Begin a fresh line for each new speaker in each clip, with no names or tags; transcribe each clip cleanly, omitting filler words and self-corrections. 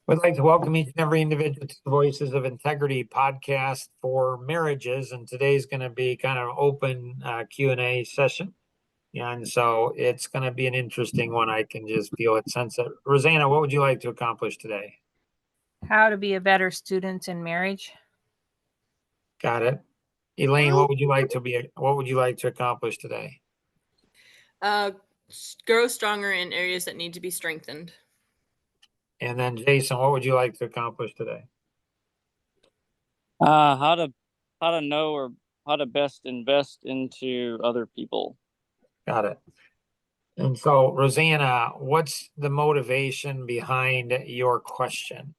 We'd like to welcome each and every individual to the Voices of Integrity podcast for marriages. And today's going to be kind of open Q&A session. And so it's going to be an interesting one. I can just feel it, sense it. Rosanna, what would you like to accomplish today?
How to be a better student in marriage.
Got it. Elaine, what would you like to accomplish today?
Grow stronger in areas that need to be strengthened.
And then Jason, what would you like to accomplish today?
How to know or how to best invest into other people.
Got it. And so, Rosanna, what's the motivation behind your question?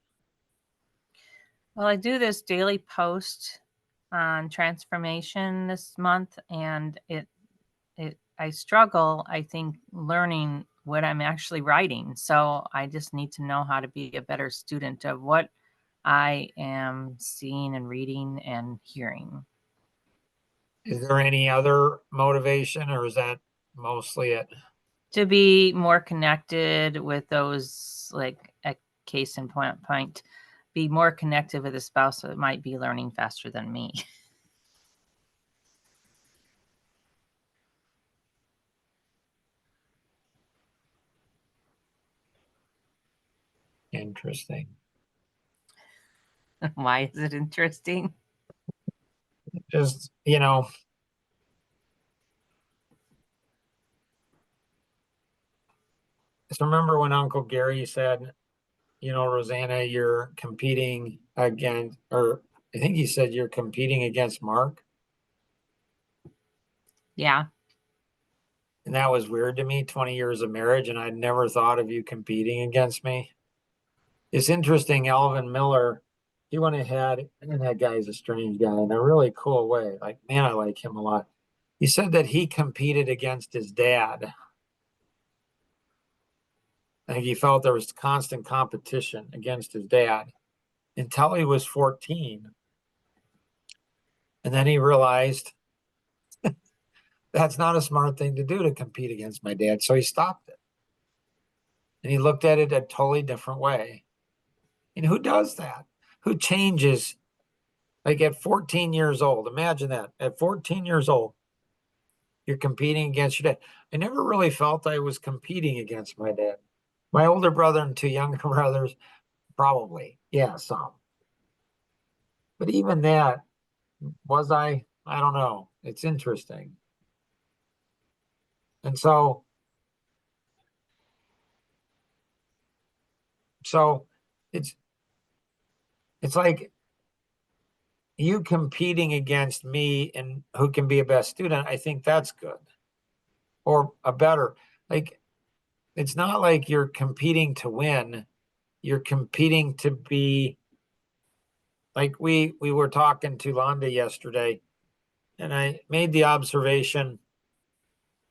Well, I do this daily post on transformation this month, and I struggle, I think, learning what I'm actually writing. So I just need to know how to be a better student of what I am seeing and reading and hearing.
Is there any other motivation, or is that mostly it?
To be more connected with those, like a case in point, be more connected with a spouse that might be learning faster than me.
Interesting.
Why is it interesting?
Just, just remember when Uncle Gary said, Rosanna, you're competing against, or I think he said you're competing against Mark.
Yeah.
And that was weird to me, 20 years of marriage, and I'd never thought of you competing against me. It's interesting, Alvin Miller, he went ahead, and that guy's a strange guy in a really cool way. Like, man, I like him a lot. He said that he competed against his dad. I think he felt there was constant competition against his dad until he was 14. And then he realized that's not a smart thing to do, to compete against my dad. So he stopped it. And he looked at it a totally different way. And who does that? Who changes? Like at 14 years old, imagine that. At 14 years old, you're competing against your dad. I never really felt I was competing against my dad. My older brother and two younger brothers, probably. Yeah, some. But even that, was I? I don't know. It's interesting. And so it's like you competing against me and who can be a best student. I think that's good. Or a better. Like, it's not like you're competing to win. You're competing to be like we were talking to Londa yesterday, and I made the observation,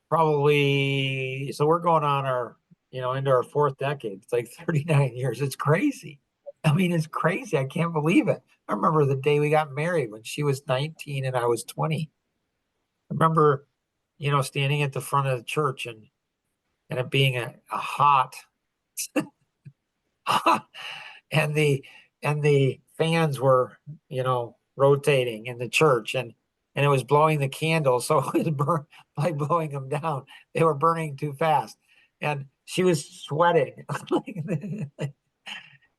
probably, so we're going on our, into our fourth decade. It's like 39 years. It's crazy. I mean, it's crazy. I can't believe it. I remember the day we got married when she was 19 and I was 20. I remember, standing at the front of the church and it being a hot and the fans were, rotating in the church, and it was blowing the candles, so it was like blowing them down. They were burning too fast, and she was sweating,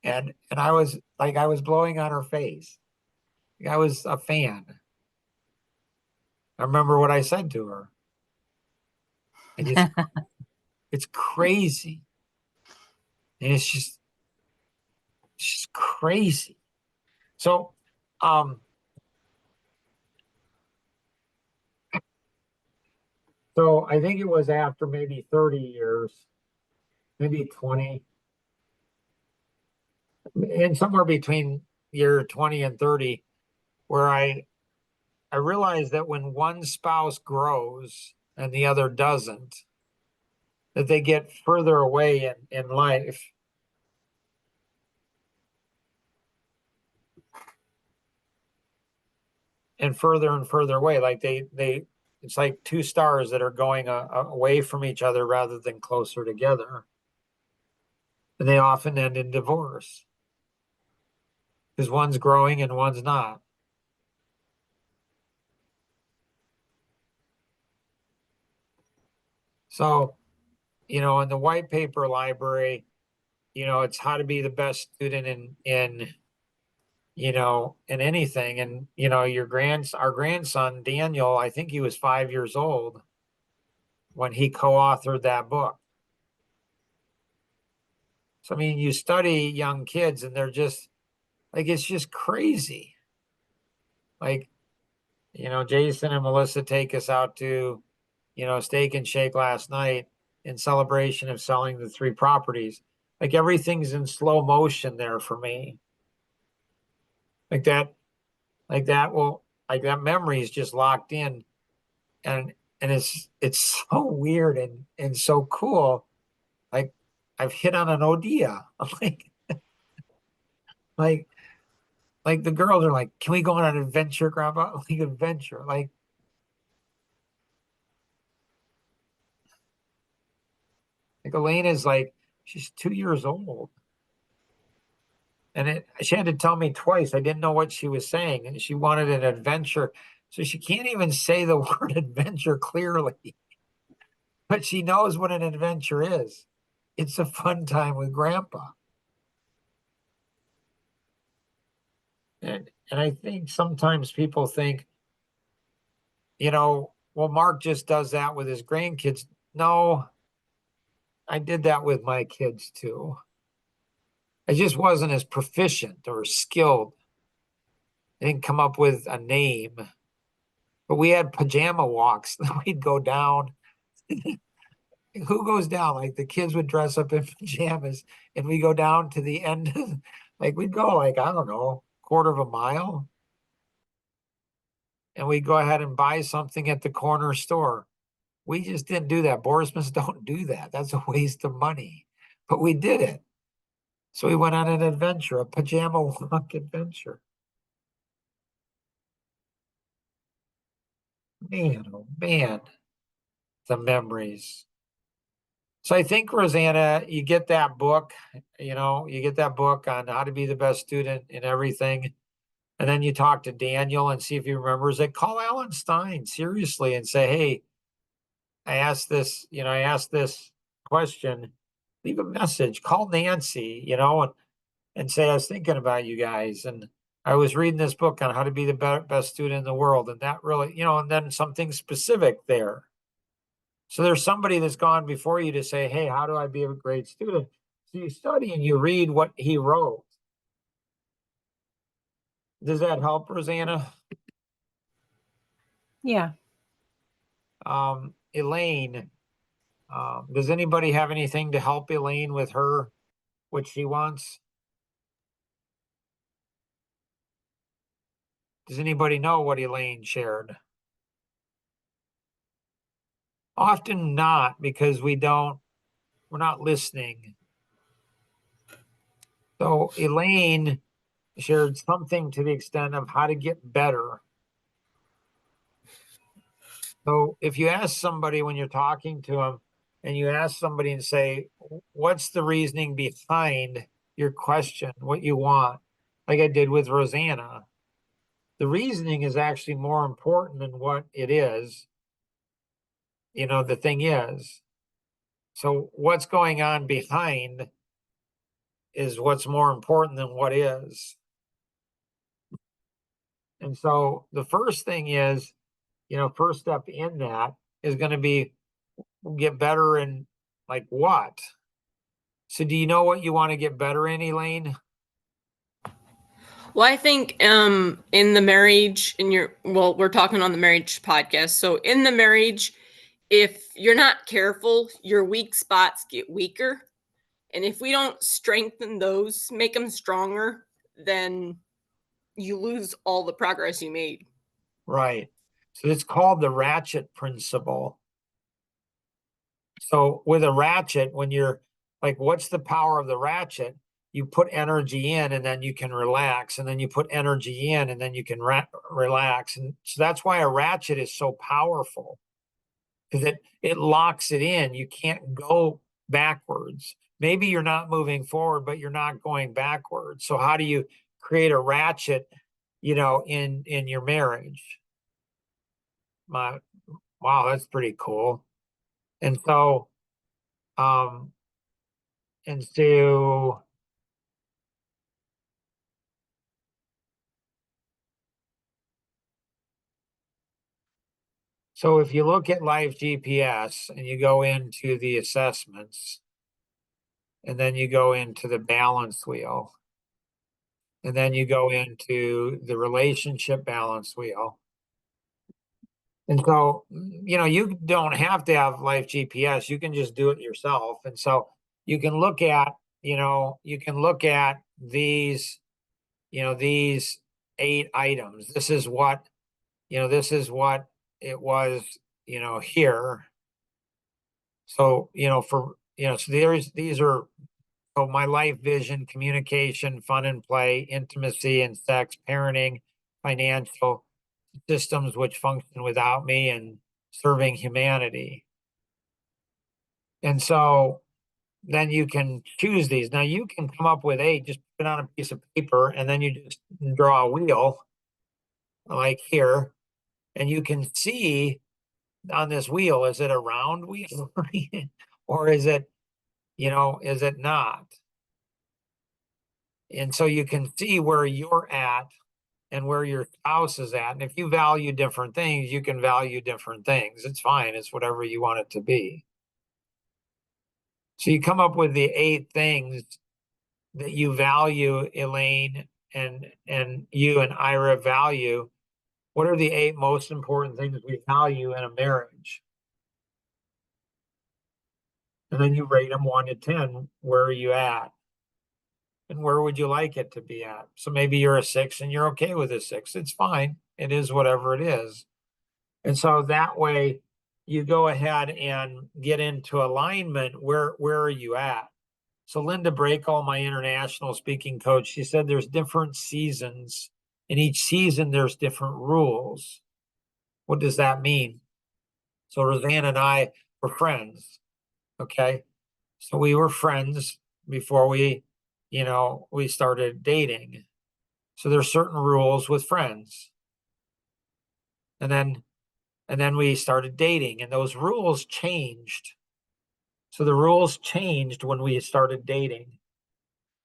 and I was like, I was blowing on her face. I was a fan. I remember what I said to her. It's crazy, and it's just crazy. So, so I think it was after maybe 30 years, maybe 20, and somewhere between year 20 and 30, where I realized that when one spouse grows and the other doesn't, that they get further away in life. And further away, like they it's like two stars that are going away from each other rather than closer together, and they often end in divorce. because one's growing and one's not. So, in the white paper library, it's how to be the best student in in anything. And, our grandson, Daniel, I think he was 5 years old when he co-authored that book. So, I mean, you study young kids and they're just like, it's just crazy. Like, Jason and Melissa take us out to, Steak and Shake last night in celebration of selling the 3 properties. Like everything's in slow motion there for me. Like that memory is just locked in, and it's so weird and so cool. Like I've hit on an idea. like like the girls are like, can we go on an adventure, Grandpa? Like adventure. Like Elena's like, she's 2 years old. And she had to tell me twice. I didn't know what she was saying. And she wanted an adventure. So she can't even say the word adventure clearly. But she knows what an adventure is. It's a fun time with Grandpa. And I think sometimes people think, well, Mark just does that with his grandkids. No, I did that with my kids too. I just wasn't as proficient or skilled. I didn't come up with a name. But we had pajama walks. We'd go down. Who goes down? Like the kids would dress up in pajamas and we go down to the end of, like we'd go like, I don't know, quarter of a mile. And we'd go ahead and buy something at the corner store. We just didn't do that. Borismans don't do that. That's a waste of money. But we did it. So we went on an adventure, a pajama walk adventure. Man, oh man, the memories. So I think, Rosanna, you get that book, you get that book on how to be the best student in everything. And then you talk to Daniel and see if he remembers it. Call Alan Stein seriously and say, hey, I asked this question. Leave a message. Call Nancy, and say, I was thinking about you guys. And I was reading this book on how to be the best student in the world. And that really, and then something specific there. So there's somebody that's gone before you to say, hey, how do I be a great student? So you study and you read what he wrote. Does that help, Rosanna?
Yeah.
Elaine, does anybody have anything to help Elaine with what she wants? Does anybody know what Elaine shared? Often not, because we're not listening. So Elaine shared something to the extent of how to get better. So if you ask somebody when you're talking to them and you ask somebody and say, what's the reasoning behind your question, what you want? Like I did with Rosanna, the reasoning is actually more important than what it is. The thing is, so what's going on behind is what's more important than what is. And so the first thing is, first step in that is going to be get better in like what? So do you know what you want to get better in, Elaine?
Well, I think in the marriage, we're talking on the marriage podcast. So in the marriage, if you're not careful, your weak spots get weaker. And if we don't strengthen those, make them stronger, then you lose all the progress you made.
Right. So it's called the ratchet principle. So with a ratchet, when you're like, what's the power of the ratchet? You put energy in and then you can relax, and then you put energy in and then you can relax. And so that's why a ratchet is so powerful, because it locks it in. You can't go backwards. Maybe you're not moving forward, but you're not going backwards. So how do you create a ratchet, in your marriage. Wow, that's pretty cool. And so, um, and so, so if you look at Life GPS and you go into the assessments, and then you go into the balance wheel, and then you go into the relationship balance wheel. And so, you don't have to have Life GPS. You can just do it yourself. And so you can look at, these, these 8 items. This is what it was, here. So, so these are, so my life vision, communication, fun and play, intimacy and sex, parenting, financial, systems which function without me, and serving humanity. And so then you can choose these. Now you can come up with 8, just put it on a piece of paper, and then you just draw a wheel like here, and you can see on this wheel, is it a round wheel or is it, is it not? And so you can see where you're at and where your spouse is at. And if you value different things, you can value different things. It's fine. It's whatever you want it to be. So you come up with the 8 things that you value, Elaine, and you and Ira value. What are the 8 most important things we value in a marriage? And then you rate them 1 to 10. Where are you at? And where would you like it to be at? So maybe you're a 6 and you're okay with a 6. It's fine. It is whatever it is. And so that way you go ahead and get into alignment. Where are you at? So Linda Breakall, my international speaking coach, she said there's different seasons. In each season, there's different rules. What does that mean? So Roseanne and I were friends. Okay. So we were friends before we started dating. So there's certain rules with friends. And then we started dating, and those rules changed. So the rules changed when we started dating.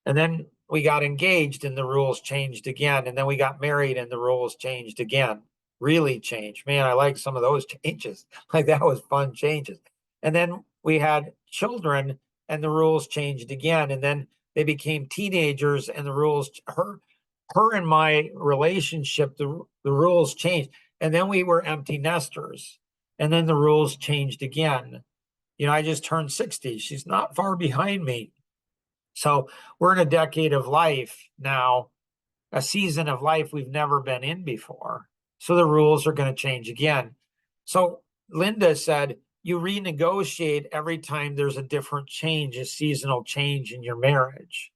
And then we got engaged and the rules changed again. And then we got married and the rules changed again. Really changed. Man, I like some of those changes. Like that was fun changes. And then we had children and the rules changed again. And then they became teenagers and the rules, her and my relationship, the rules changed. And then we were empty nesters. And then the rules changed again. I just turned 60. She's not far behind me. So we're in a decade of life now, a season of life we've never been in before. So the rules are going to change again. So Linda said, you renegotiate every time there's a different change, a seasonal change in your marriage.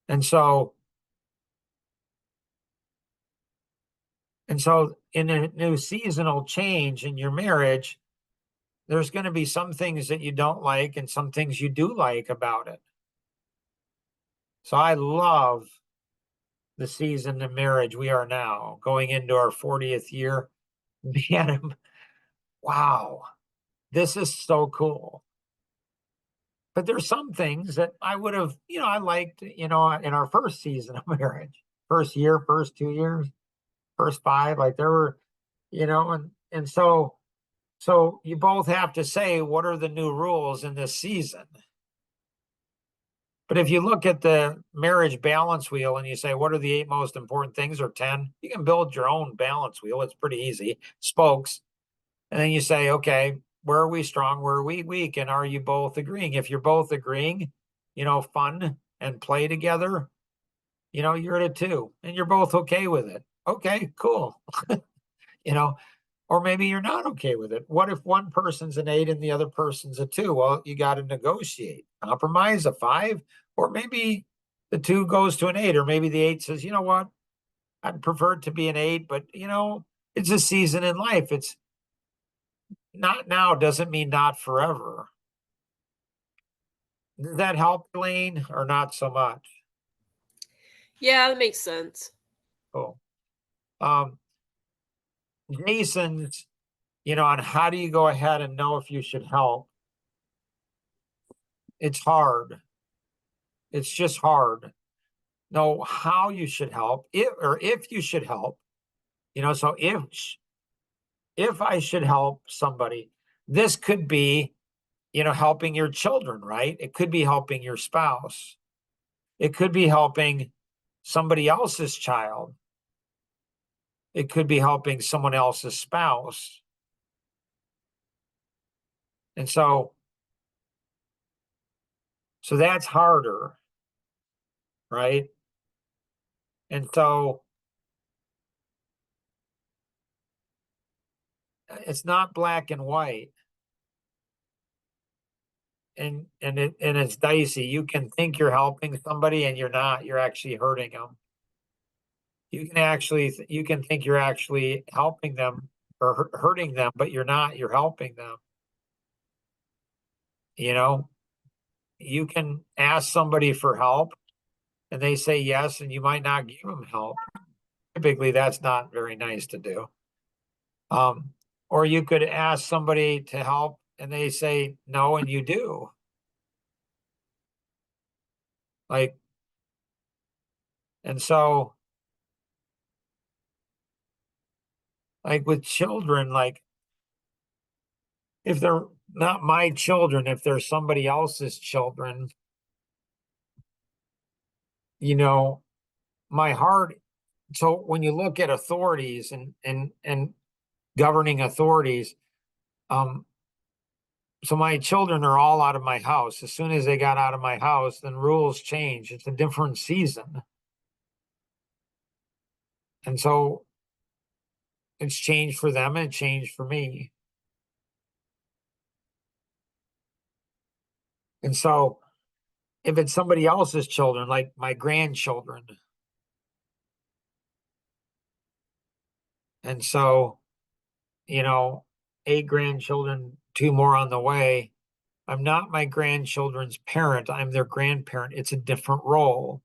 And so in a new seasonal change in your marriage, there's going to be some things that you don't like and some things you do like about it. So I love the season of marriage we are now, going into our 40th year. Man, wow, this is so cool. But there's some things that I would have, I liked, in our first season of marriage, first year, first 2 years, first 5, like there were, and so you both have to say, what are the new rules in this season? But if you look at the marriage balance wheel and you say, what are the 8 most important things, or 10, you can build your own balance wheel. It's pretty easy. Spokes. And then you say, okay, where are we strong? Where are we weak? And are you both agreeing? If you're both agreeing, fun and play together, you're at a 2 and you're both okay with it. Okay, cool. Or maybe you're not okay with it. What if one person's an 8 and the other person's a 2? Well, you got to negotiate, compromise, a 5, or maybe the 2 goes to an 8, or maybe the 8 says, you know what, I'd prefer it to be an 8, but it's a season in life. It's not now doesn't mean not forever. Does that help, Elaine, or not so much?
Yeah, that makes sense.
Cool. Jason's, on how do you go ahead and know if you should help? It's hard. It's just hard. Know how you should help, if you should help. So if I should help somebody, this could be, helping your children, right? It could be helping your spouse. It could be helping somebody else's child. It could be helping someone else's spouse. And so that's harder, right? And so it's not black and white. And it's dicey. You can think you're helping somebody and you're not, you're actually hurting them. You can think you're actually helping them or hurting them, but you're not, you're helping them. You can ask somebody for help and they say yes, and you might not give them help. Typically, that's not very nice to do. Or you could ask somebody to help and they say no, and you do. And so, with children, if they're not my children, if they're somebody else's children, my heart. So when you look at authorities and governing authorities, so my children are all out of my house. As soon as they got out of my house, then rules change. It's a different season. And so it's changed for them and it changed for me. And so if it's somebody else's children, like my grandchildren, and so, 8 grandchildren, 2 more on the way. I'm not my grandchildren's parent. I'm their grandparent. It's a different role.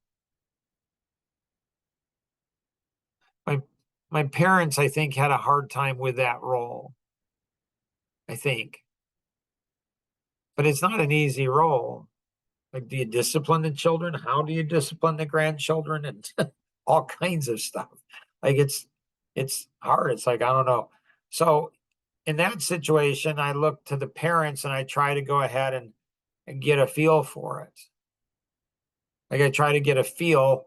My parents, I think, had a hard time with that role. I think. But it's not an easy role. Do you discipline the children? How do you discipline the grandchildren? And all kinds of stuff. It's hard. It's I don't know. So in that situation, I look to the parents and I try to go ahead and get a feel for it. I try to get a feel,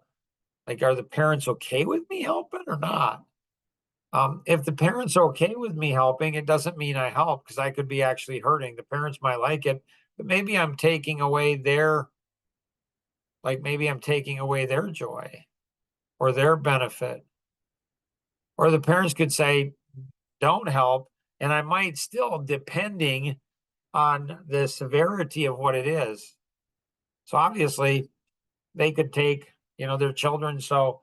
are the parents okay with me helping or not? If the parents are okay with me helping, it doesn't mean I help because I could be actually hurting. The parents might like it, but maybe I'm taking away their joy or their benefit. Or the parents could say, don't help. And I might still, depending on the severity of what it is. So obviously they could take, their children. So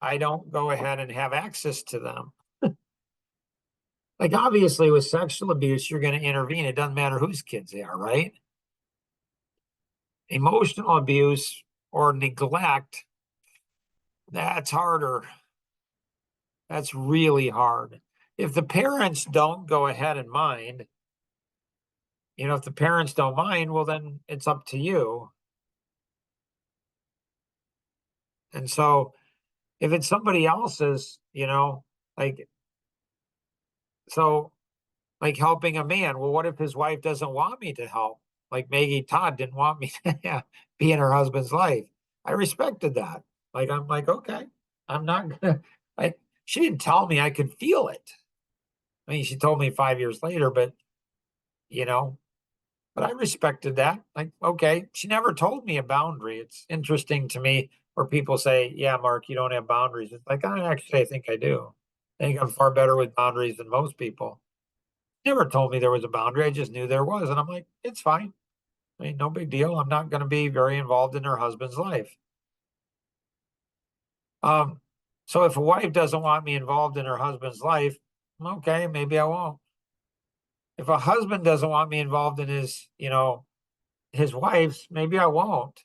I don't go ahead and have access to them. Obviously with sexual abuse, you're going to intervene. It doesn't matter whose kids they are, right? Emotional abuse or neglect, that's harder. That's really hard. If the parents don't go ahead and mind, if the parents don't mind, well, then it's up to you. And so if it's somebody else's, helping a man, well, what if his wife doesn't want me to help? Like Maggie Todd didn't want me to be in her husband's life. I respected that. I'm okay, I'm not gonna, she didn't tell me, I could feel it. I mean, she told me 5 years later, but I respected that. Okay, she never told me a boundary. It's interesting to me where people say, yeah, Mark, you don't have boundaries. It's I think I do. I think I'm far better with boundaries than most people. Never told me there was a boundary. I just knew there was. And I'm like, it's fine. I mean, no big deal. I'm not going to be very involved in her husband's life. So if a wife doesn't want me involved in her husband's life, okay, maybe I won't. If a husband doesn't want me involved in his, his wife's, maybe I won't.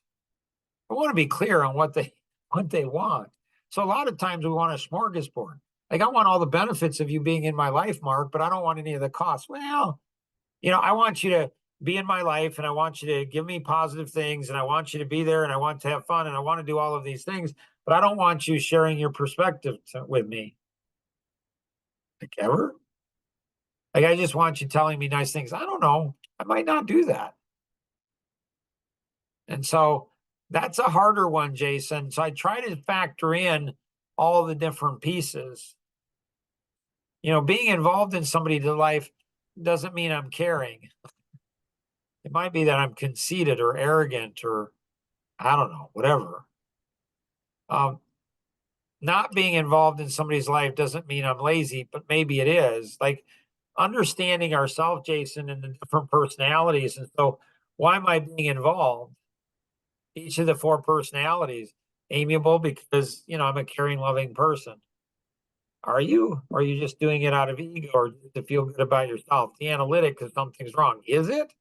I want to be clear on what they want. So a lot of times we want a smorgasbord. Like, I want all the benefits of you being in my life, Mark, but I don't want any of the costs. Well, I want you to be in my life, and I want you to give me positive things, and I want you to be there, and I want to have fun, and I want to do all of these things, but I don't want you sharing your perspective with me. Like, ever? Like, I just want you telling me nice things. I don't know. I might not do that. And so that's a harder one, Jason. So I try to factor in all the different pieces. Being involved in somebody's life doesn't mean I'm caring. It might be that I'm conceited or arrogant or I don't know, whatever. Not being involved in somebody's life doesn't mean I'm lazy, but maybe it is. Like, understanding ourselves, Jason, and the different personalities. And so, why am I being involved? Each of the 4 personalities. Amiable because, I'm a caring, loving person. Are you? Or are you just doing it out of ego or to feel good about yourself? The analytic because something's wrong. Is it?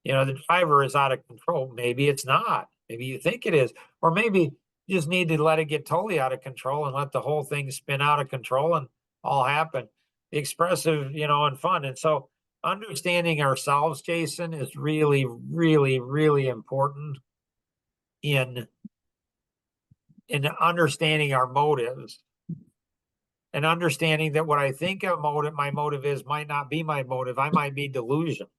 The driver is out of control. Maybe it's not. Maybe you think it is. Or maybe you just need to let it get totally out of control and let the whole thing spin out of control and all happen. The expressive, and fun. And so understanding ourselves, Jason, is really, really, really important in understanding our motives and understanding that what I think my motive is might not be my motive. I might be delusional.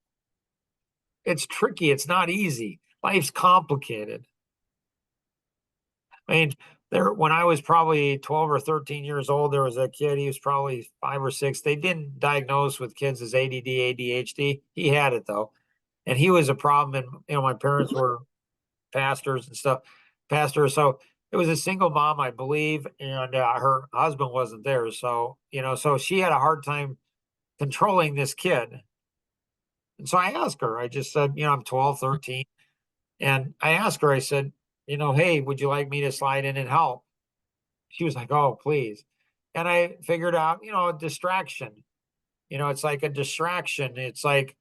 It's tricky. It's not easy. Life's complicated. I mean, when I was probably 12 or 13 years old, there was a kid, he was probably 5 or 6. They didn't diagnose with kids as ADD, ADHD. He had it though. And he was a problem. And, my parents were pastors and stuff, So it was a single mom, I believe. And her husband wasn't there. So, so she had a hard time controlling this kid. And so I asked her, I just said, I'm 12, 13. And I asked her, I said, hey, would you like me to slide in and help? She was like, oh, please. And I figured out, a distraction. It's like a distraction. It's like,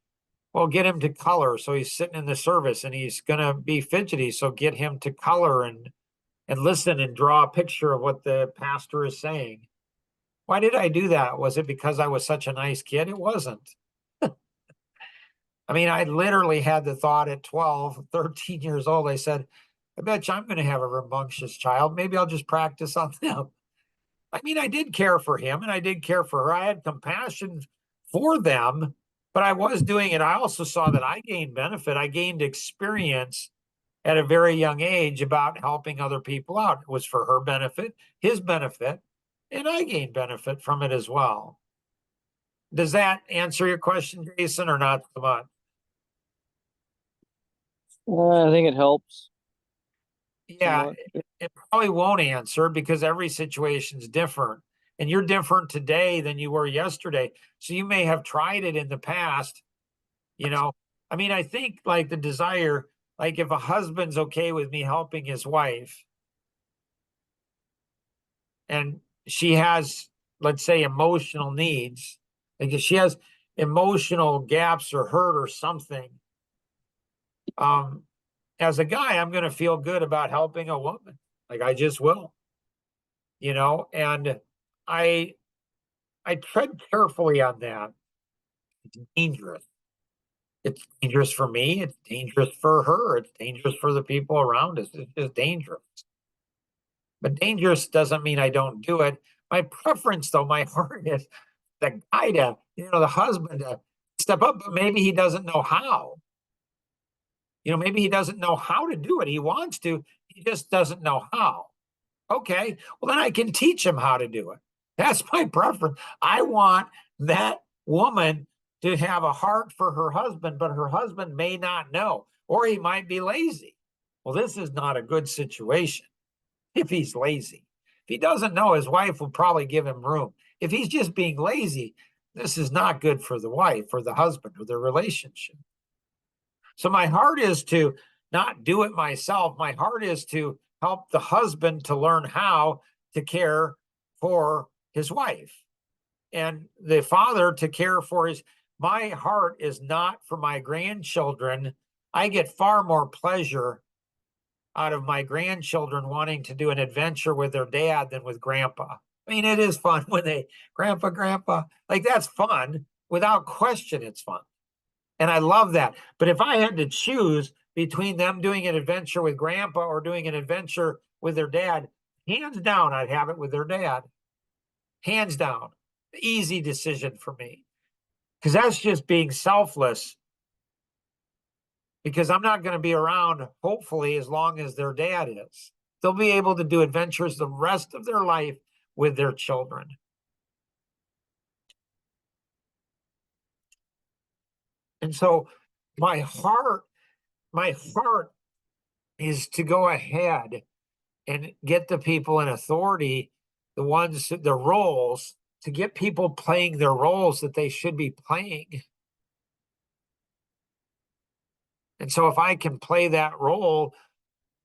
well, get him to color. So he's sitting in the service and he's going to be fidgety. So get him to color and listen and draw a picture of what the pastor is saying. Why did I do that? Was it because I was such a nice kid? It wasn't. I mean, I literally had the thought at 12, 13 years old. I said, I bet you I'm going to have a rambunctious child. Maybe I'll just practice on them. I mean, I did care for him and I did care for her. I had compassion for them, but I was doing it. I also saw that I gained benefit. I gained experience at a very young age about helping other people out. It was for her benefit, his benefit, and I gained benefit from it as well. Does that answer your question, Jason, or not so much?
I think it helps.
Yeah,
somewhat.
it probably won't answer because every situation's different. And you're different today than you were yesterday. So you may have tried it in the past. I mean, I think like the desire, like if a husband's okay with me helping his wife and she has, let's say, emotional needs, like if she has emotional gaps or hurt or something, as a guy, I'm going to feel good about helping a woman. Like I just will, and I tread carefully on that. It's dangerous. It's dangerous for me. It's dangerous for her. It's dangerous for the people around us. It's just dangerous. But dangerous doesn't mean I don't do it. My preference, though, my heart is the guy to, the husband to step up, but maybe he doesn't know how. Maybe he doesn't know how to do it. He wants to, he just doesn't know how. Okay, well, then I can teach him how to do it. That's my preference. I want that woman to have a heart for her husband, but her husband may not know, or he might be lazy. Well, this is not a good situation if he's lazy. If he doesn't know, his wife will probably give him room. If he's just being lazy, this is not good for the wife or the husband or their relationship. So my heart is to not do it myself. My heart is to help the husband to learn how to care for his wife and the father to care for my heart is not for my grandchildren I get far more pleasure out of my grandchildren wanting to do an adventure with their dad than with grandpa. I mean, it is fun when they, grandpa, like that's fun. Without question, it's fun. And I love that. But if I had to choose between them doing an adventure with grandpa or doing an adventure with their dad, hands down, I'd have it with their dad. Hands down. Easy decision for me. Because that's just being selfless. Because I'm not going to be around, hopefully, as long as their dad is. They'll be able to do adventures the rest of their life with their children. And so my heart is to go ahead and get the people in authority, the roles, to get people playing their roles that they should be playing. And so if I can play that role,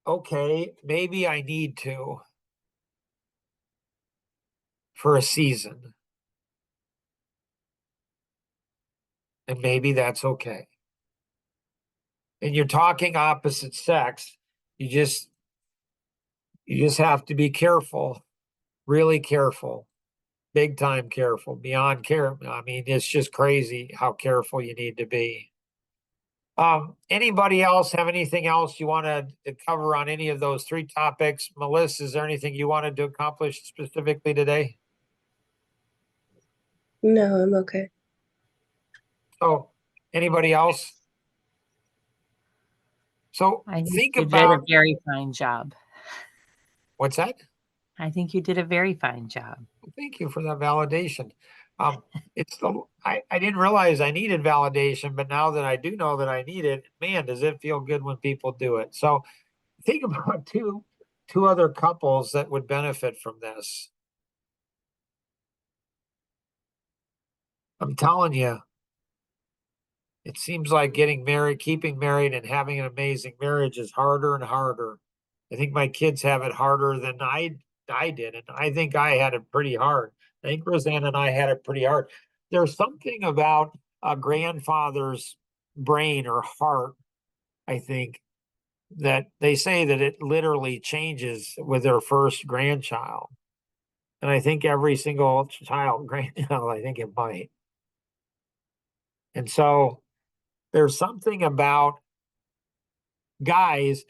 okay, maybe I need to for a season. And maybe that's okay. And you're talking opposite sex, you just have to be careful, really careful, big time careful, beyond care. I mean, it's just crazy how careful you need to be. Anybody else have anything else you wanted to cover on any of those three topics? Melissa, is there anything you wanted to accomplish specifically today?
No, I'm okay.
So, anybody else? So
I think
think
you did
about
a very fine job.
what's that?
I think you did a very fine job.
Thank you for that validation. I didn't realize I needed validation, but now that I do know that I need it, man, does it feel good when people do it. So think about two other couples that would benefit from this. I'm telling you, it seems like getting married, keeping married, and having an amazing marriage is harder and harder. I think my kids have it harder than I did, and I think I had it pretty hard. I think Roseanne and I had it pretty hard. There's something about a grandfather's brain or heart, I think, that they say that it literally changes with their first grandchild. And I think every single grandchild, I think it might. And so there's something about guys,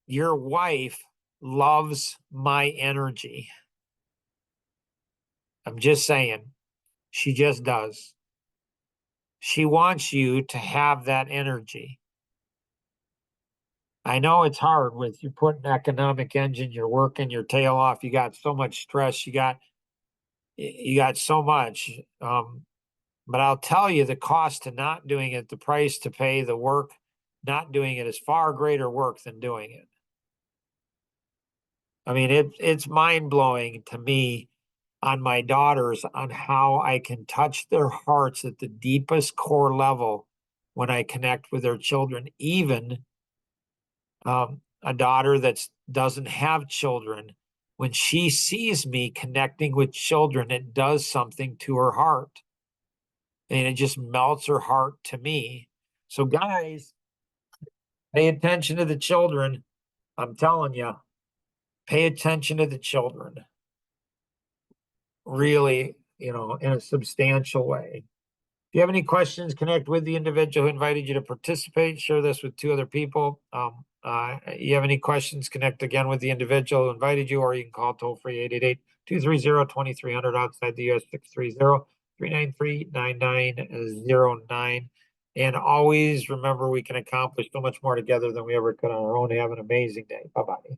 your wife loves my energy. I'm just saying, she just does. She wants you to have that energy. I know it's hard with you putting economic engine, you're working your tail off, you got so much stress, you got so much. But I'll tell you, the cost to not doing it, the price to pay, the work, not doing it is far greater work than doing it. I mean, it's mind blowing to me on my daughters on how I can touch their hearts at the deepest core level when I connect with their children, even a daughter that doesn't have children. When she sees me connecting with children, it does something to her heart. And it just melts her heart to me. So guys, pay attention to the children. I'm telling you, pay attention to the children. Really, in a substantial way. If you have any questions, connect with the individual who invited you to participate. Share this with two other people. You have any questions, connect again with the individual who invited you, or you can call toll-free 888-230-2300 outside the US 630-393-9909. And always remember, we can accomplish so much more together than we ever could on our own. Have an amazing day. Bye-bye.